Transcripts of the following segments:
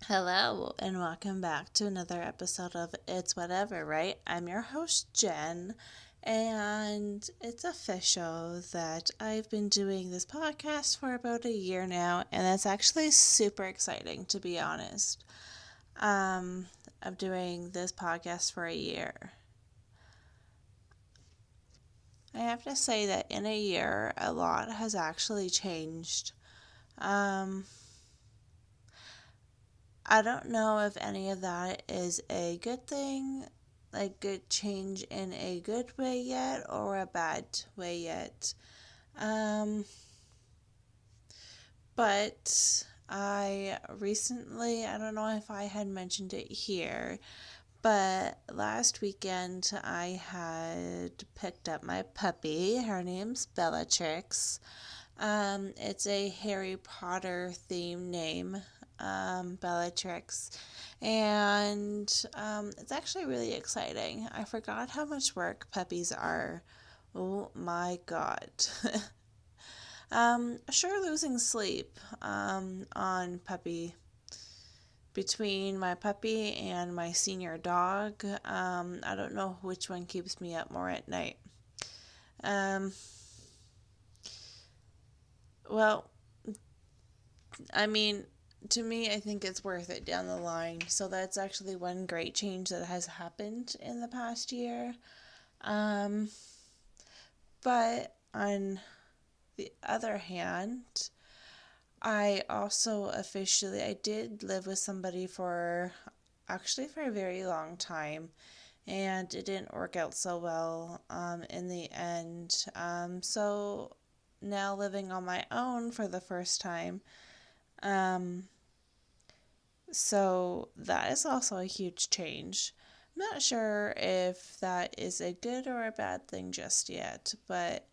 Hello, and welcome back to another episode of It's Whatever, right? I'm your host, Jen, and it's official that I've been doing this podcast for about a year now, and that's actually super exciting, to be honest. Um, I'm doing this podcast for a year. I have to say that in a year, a lot has actually changed. Um, I don't know if any of that is a good thing, like good change in a good way yet, or a bad way yet. Um, but I don't know if I had mentioned it here, but last weekend I had picked up my puppy. Her name's Bellatrix. It's a Harry Potter themed name, Bellatrix, and it's actually really exciting. I forgot how much work puppies are. Oh my god. Sure, losing sleep on puppy between my puppy and my senior dog. I don't know which one keeps me up more at night. Um, well, I mean, to me, I think it's worth it down the line. So that's actually one great change that has happened in the past year. Um, but on the other hand, I did live with somebody for a very long time, and it didn't work out so well in the end. So now living on my own for the first time. Um, So that is also a huge change. I'm not sure if that is a good or a bad thing just yet, but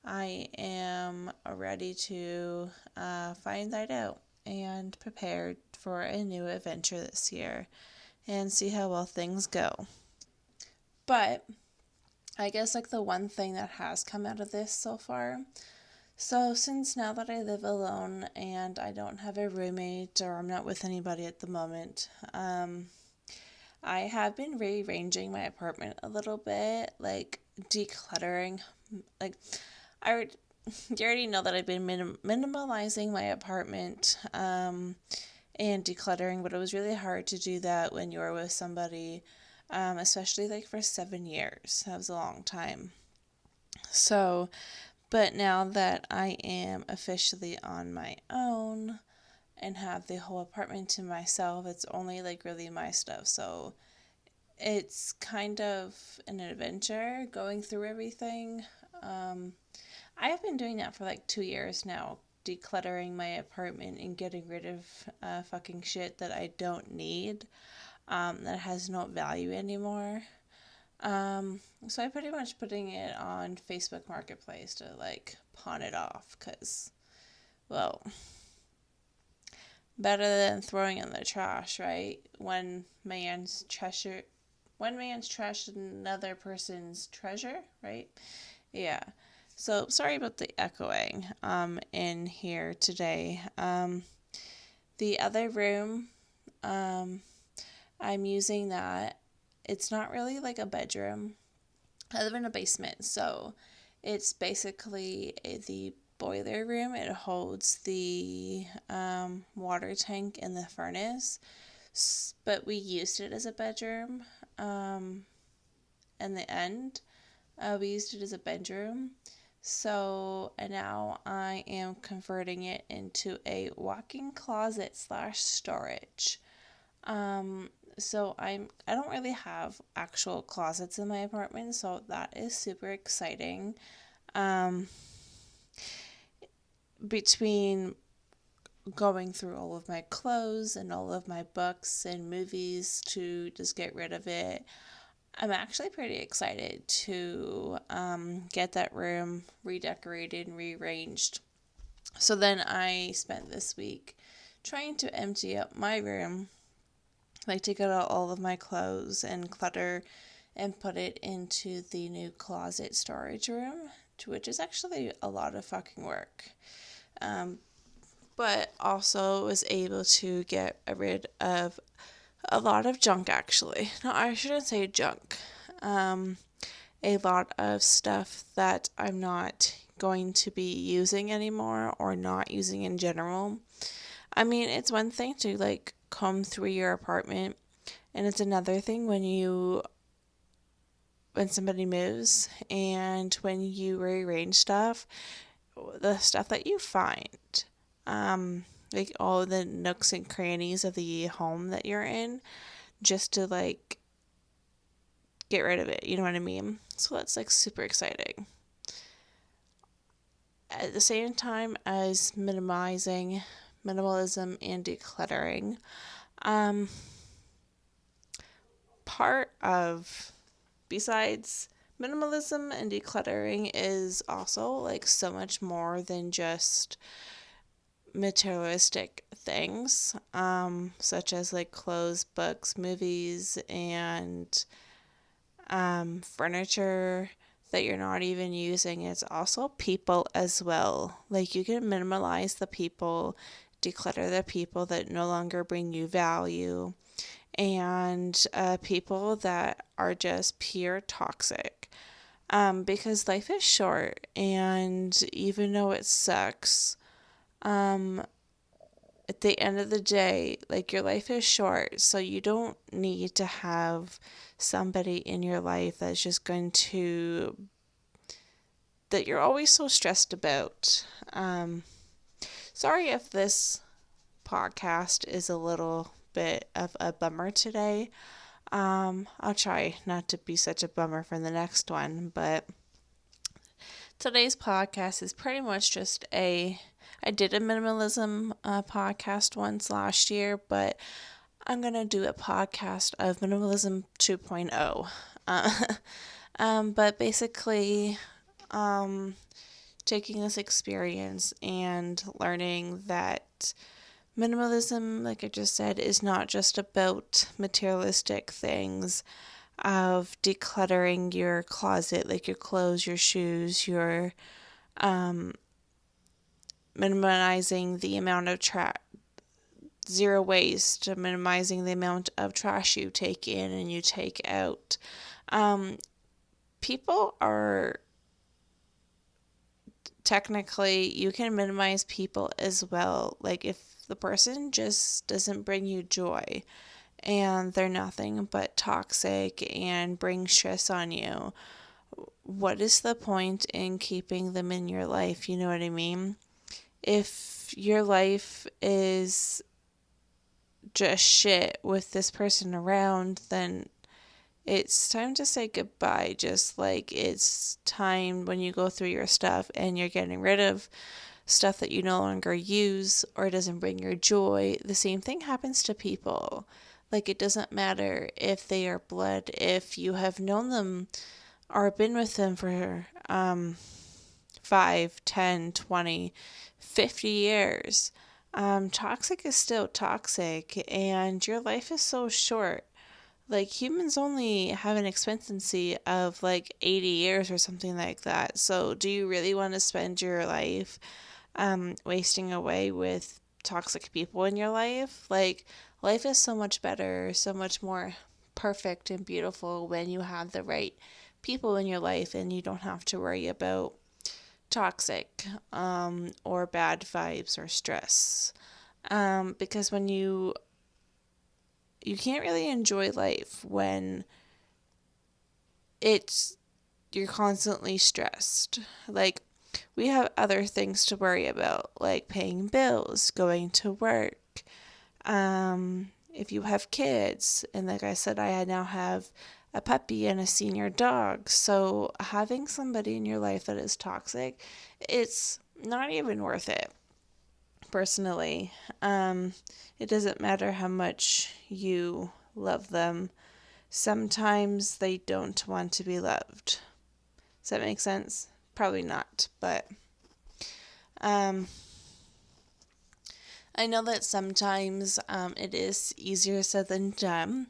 I am ready to find that out and prepared for a new adventure this year and see how well things go. But I guess like the one thing that has come out of this so far. So, since now that I live alone and I don't have a roommate or I'm not with anybody at the moment, I have been rearranging my apartment a little bit, like decluttering. Like, I already, you already know that I've been minimalizing my apartment and decluttering, but it was really hard to do that when you're with somebody, especially like for 7 years. That was a long time. So, but now that I am officially on my own and have the whole apartment to myself, it's only like really my stuff. So it's kind of an adventure going through everything. Um, I have been doing that for like 2 years now, decluttering my apartment and getting rid of fucking shit that I don't need, that has no value anymore. So I'm pretty much putting it on Facebook Marketplace to like pawn it off because, well, better than throwing in the trash, right? One man's trash is another person's treasure, right? Yeah. So sorry about the echoing in here today. The other room, um, I'm using that. It's not really like a bedroom. I live in a basement, so it's basically the boiler room. It holds the water tank and the furnace, but we used it as a bedroom. In the end, we used it as a bedroom. So and now I am converting it into a walk-in closet slash storage. Um, I don't really have actual closets in my apartment, so that is super exciting. Um, Between going through all of my clothes and all of my books and movies to just get rid of it, I'm actually pretty excited to get that room redecorated and rearranged. So then I spent this week trying to empty up my room, like take out all of my clothes and clutter and put it into the new closet storage room, which is actually a lot of fucking work. Um, but also was able to get rid of a lot of junk, actually. No, I shouldn't say junk. A lot of stuff that I'm not going to be using anymore or not using in general. I mean, it's one thing to like comb through your apartment, and it's another thing when somebody moves and when you rearrange stuff, the stuff that you find, like all the nooks and crannies of the home that you're in, just to like get rid of it. You know what I mean? So that's like super exciting. At the same time as minimalism and decluttering, um, part of besides minimalism and decluttering is also like so much more than just materialistic things, such as like clothes, books, movies, and furniture that you're not even using. It's also people as well. Like you can minimalize the people, declutter the people that no longer bring you value, and people that are just pure toxic. Because life is short, and even though it sucks, um, at the end of the day, like your life is short, so you don't need to have somebody in your life that's just going to, that you're always so stressed about. Sorry if this podcast is a little bit of a bummer today. I'll try not to be such a bummer for the next one, but today's podcast is pretty much just I did a minimalism podcast once last year, but I'm going to do a podcast of minimalism 2.0. But basically, taking this experience and learning that minimalism, like I just said, is not just about materialistic things of decluttering your closet, like your clothes, your shoes, your minimizing the amount of zero waste, minimizing the amount of trash you take in and you take out. People are technically, you can minimize people as well. Like if the person just doesn't bring you joy and they're nothing but toxic and bring stress on you, what is the point in keeping them in your life? You know what I mean? If your life is just shit with this person around, then it's time to say goodbye. Just like it's time when you go through your stuff and you're getting rid of stuff that you no longer use or doesn't bring your joy. The same thing happens to people. Like it doesn't matter if they are blood, if you have known them or been with them for 5, 10, 20, 50 years. Toxic is still toxic, and your life is so short. Like humans only have an expectancy of like 80 years or something like that. So do you really want to spend your life wasting away with toxic people in your life? Like life is so much better, so much more perfect and beautiful when you have the right people in your life and you don't have to worry about toxic or bad vibes or stress. Because when you can't really enjoy life when it's you're constantly stressed. Like we have other things to worry about, like paying bills, going to work. If you have kids, and like I said, I now have a puppy and a senior dog. So having somebody in your life that is toxic, it's not even worth it. Personally, it doesn't matter how much you love them. Sometimes they don't want to be loved. Does that make sense? Probably not, but I know that sometimes it is easier said than done.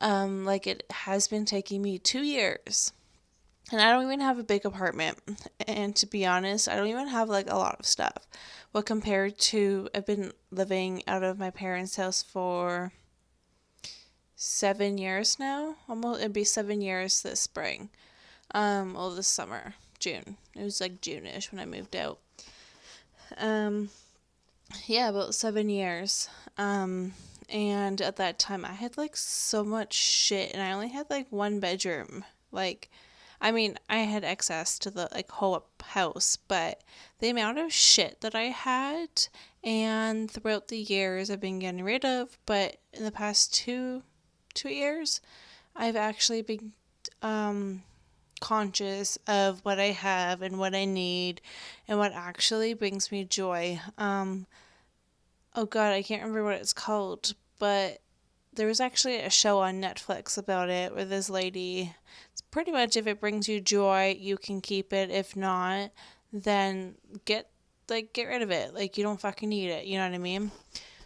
Like it has been taking me 2 years And I don't even have a big apartment. And to be honest, I don't even have like a lot of stuff. Well, compared to, I've been living out of my parents' house for 7 years now. Almost, it'd be 7 years this spring. Well, this summer, June. It was like June-ish when I moved out. Um, yeah, about 7 years. And at that time, I had like so much shit, and I only had like one bedroom. Like, I mean, I had access to the like whole house, but the amount of shit that I had, and throughout the years, I've been getting rid of. But in the past two years, I've actually been conscious of what I have and what I need, and what actually brings me joy. Oh God, I can't remember what it's called, but there was actually a show on Netflix about it where this lady, it's pretty much if it brings you joy, you can keep it. If not, then get rid of it. Like, you don't fucking need it. You know what I mean?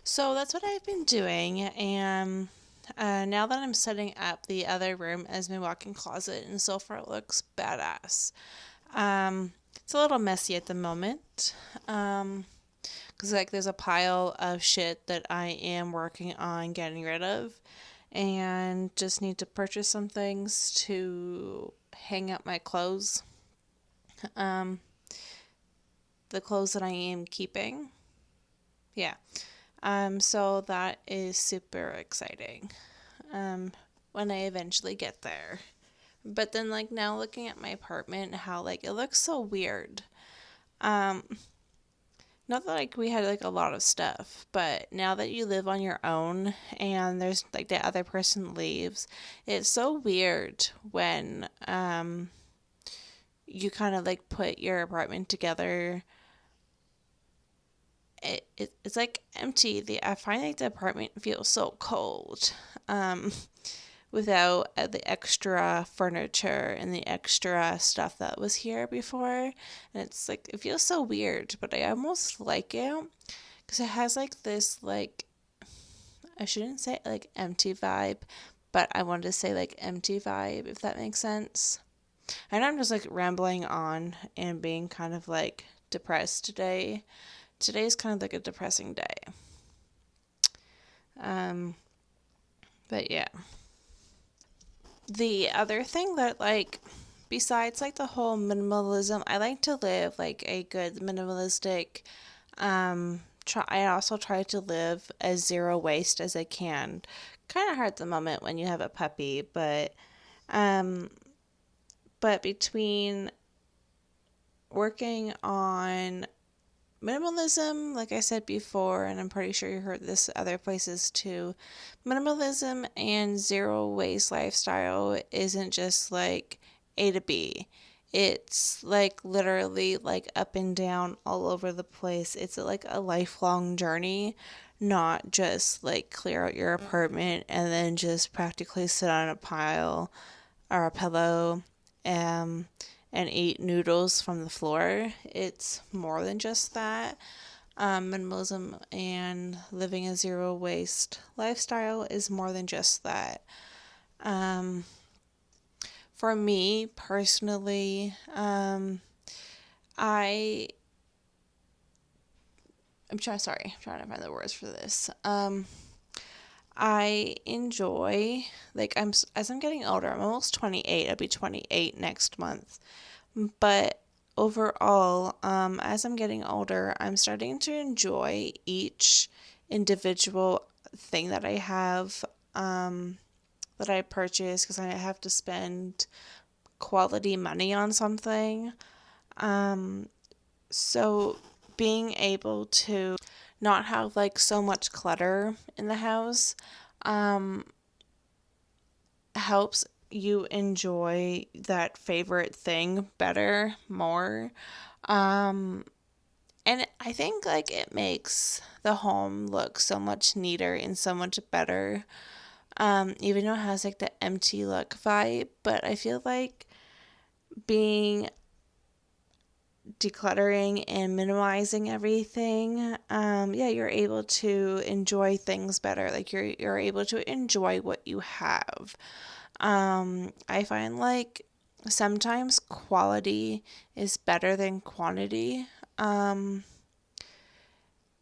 So that's what I've been doing, and now that I'm setting up the other room as my walk-in closet, and so far it looks badass. It's a little messy at the moment. Because like there's a pile of shit that I am working on getting rid of, and just need to purchase some things to hang up my clothes. Um, the clothes that I am keeping. Yeah. So that is super exciting. When I eventually get there. But then like now looking at my apartment, how like it looks so weird. Um, Not that like we had like a lot of stuff, but now that you live on your own and there's like the other person leaves, it's so weird when you kind of like put your apartment together. It's like empty. I find like the apartment feels so cold. Um, Without the extra furniture and the extra stuff that was here before. And it's like, it feels so weird, but I almost like it because it has like this, like, I shouldn't say like empty vibe, but I wanted to say like empty vibe, if that makes sense. I know I'm just like rambling on and being kind of like depressed today. Today's kind of like a depressing day. Um, but yeah. The other thing that like besides like the whole minimalism, I like to live like a good minimalistic I also try to live as zero waste as I can. Kind of hard at the moment when you have a puppy, um between working on minimalism, like I said before, and I'm pretty sure you heard this other places too, minimalism and zero waste lifestyle isn't just like A to B. It's like literally like up and down all over the place. It's like a lifelong journey, not just like clear out your apartment and then just practically sit on a pile or a pillow um, and eat noodles from the floor. It's more than just that. Minimalism and living a zero waste lifestyle is more than just that. Um, for me personally, I I'm trying to find the words for this. I enjoy like as I'm getting older. I'm almost 28. I'll be 28 next month. But overall, as I'm getting older, I'm starting to enjoy each individual thing that I have, that I purchase, because I have to spend quality money on something. So being able to not have like so much clutter in the house helps you enjoy that favorite thing better, more. Um, and I think like it makes the home look so much neater and so much better. Even though it has like the empty look vibe, but I feel like being decluttering and minimizing everything, yeah, you're able to enjoy things better. Like you're able to enjoy what you have. I find like sometimes quality is better than quantity. Um,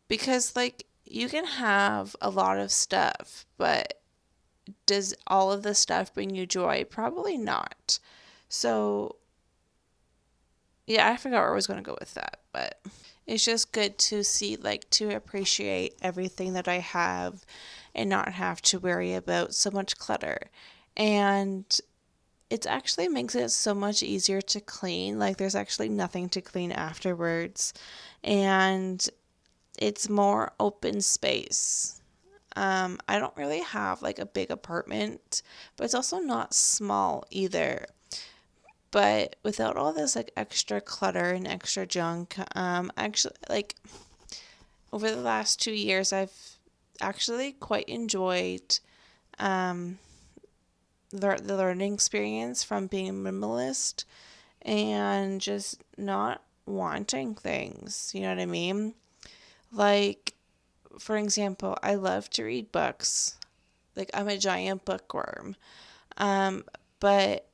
because like you can have a lot of stuff, but does all of the stuff bring you joy? Probably not. So, yeah, I forgot where I was going to go with that, but it's just good to see, like, to appreciate everything that I have and not have to worry about so much clutter. And it actually makes it so much easier to clean. Like, there's actually nothing to clean afterwards. And it's more open space. I don't really have like a big apartment, but it's also not small either. But without all this like extra clutter and extra junk, actually, like over the last 2 years, I've actually quite enjoyed um, the learning experience from being a minimalist and just not wanting things. You know what I mean? Like, for example, I love to read books. Like, I'm a giant bookworm. Um, but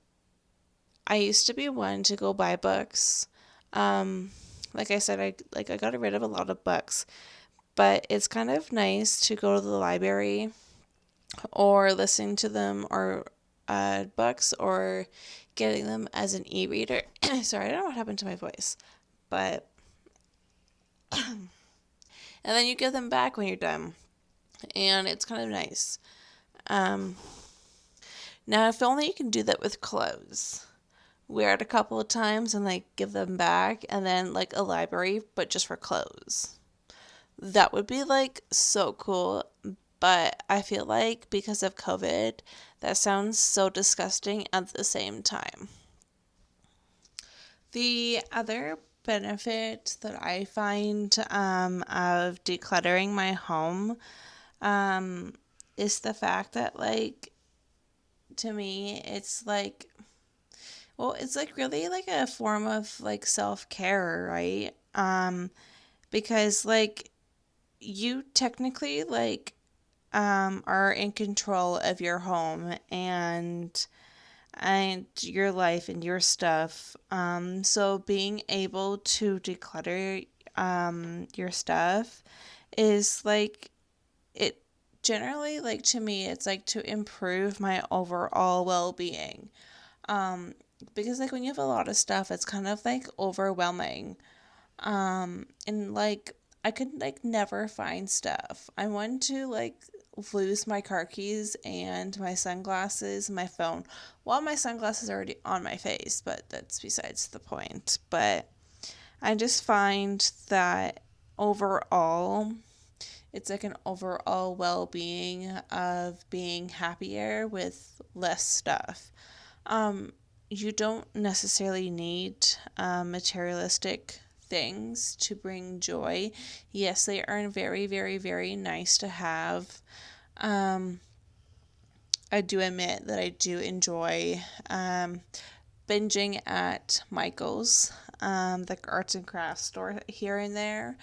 I used to be one to go buy books. Um, like I said, I got rid of a lot of books, but it's kind of nice to go to the library or listen to them or books or getting them as an e-reader. Sorry, I don't know what happened to my voice, but and then you give them back when you're done, and it's kind of nice. Um, Now, if only you can do that with clothes. Wear it a couple of times and like give them back, and then like a library, but just for clothes. That would be like so cool. But I feel like because of COVID, that sounds so disgusting at the same time. The other benefit that I find of decluttering my home um, is the fact that, like, to me, it's like, well, it's like really like a form of like self care, right? Because like you technically like are in control of your home and your life and your stuff. So being able to declutter your stuff is like it generally like to me it's like to improve my overall well-being. Um because like when you have a lot of stuff it's kind of like overwhelming. And like I could like never find stuff. I want to like lose my car keys and my sunglasses, my phone. Well, my sunglasses are already on my face, but that's besides the point. But I just find that overall, it's like an overall well being of being happier with less stuff. You don't necessarily need materialistic things to bring joy. Yes, they are very, very, very nice to have. Um, I do admit that I do enjoy binging at Michael's, the arts and crafts store here and there,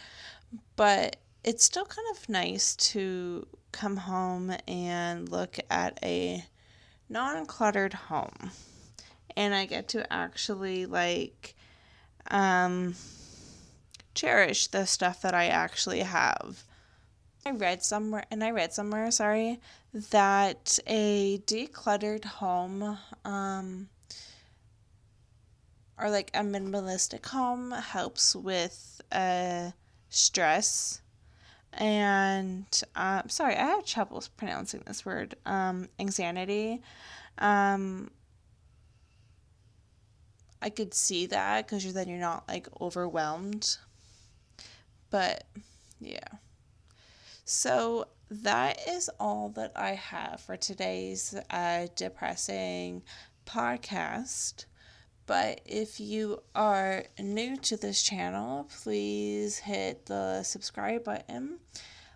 but it's still kind of nice to come home and look at a non-cluttered home. And I get to actually like um, cherish the stuff that I actually have. I read somewhere, sorry, that a decluttered home, or like a minimalistic home helps with stress and, sorry, I have trouble pronouncing this word, anxiety. Um, I could see that because then you're not like overwhelmed. But yeah. So that is all that I have for today's depressing podcast. But if you are new to this channel, please hit the subscribe button.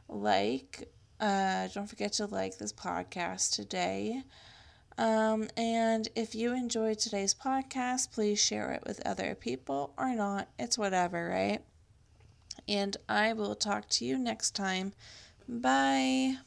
Don't forget to like this podcast today. And if you enjoyed today's podcast, please share it with other people or not. It's whatever, right? And I will talk to you next time. Bye.